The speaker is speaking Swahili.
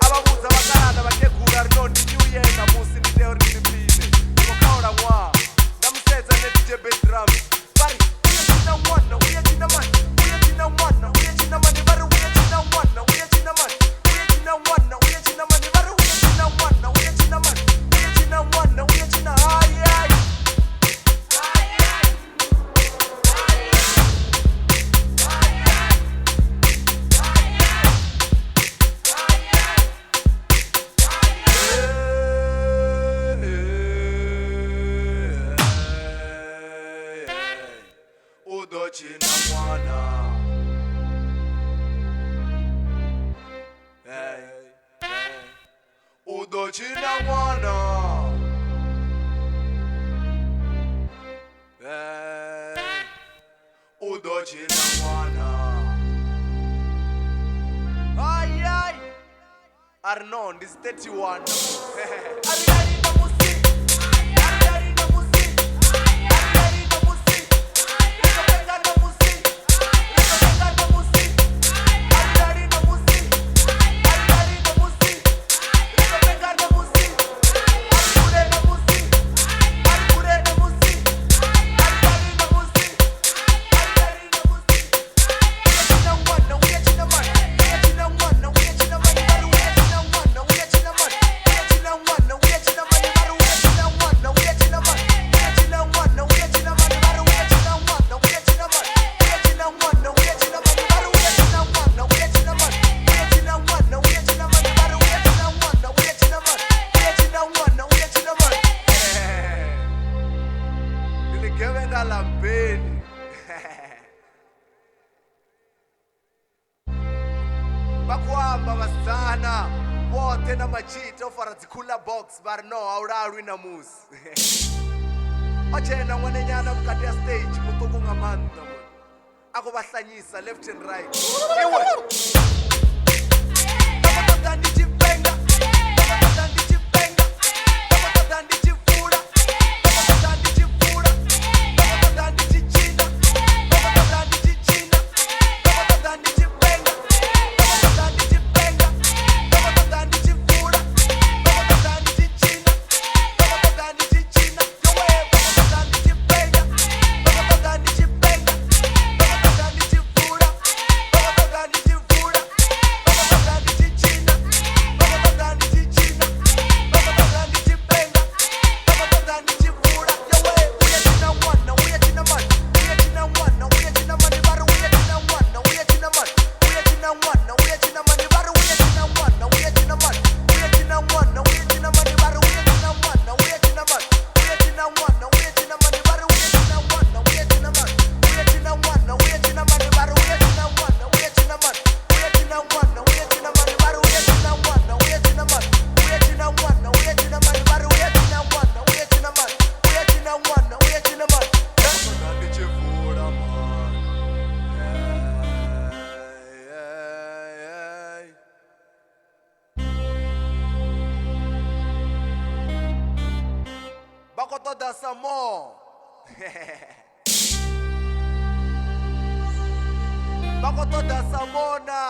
ababuza abakalanda bategula rinondi new year ngamusi niteori nipile ngokaola mwa ndamusetsa ne-DJ bass drums bari uyachina mwana uyachina mani uyachina mwana uyachina mani bari uyachina mwana uyachina mani uyachina mwana uyachina mani bari uyachina mwana uyachina mani uyachina mwana uyachina hai hai Udochina mwana hey, hey. Udochina mwana hey. Udochina mwana ay ay Arnold is 31 Ariari na musi Ariari na musi Ariari na musi Lambeni bakwamba basana wote na machita ofara zikula box bar no aurarwi na musi ochena mwanenyana mkati ya stage mutuku ngamanda ako bahlanyisa left and right iwe Bakotoda some more. Bakotoda some more na.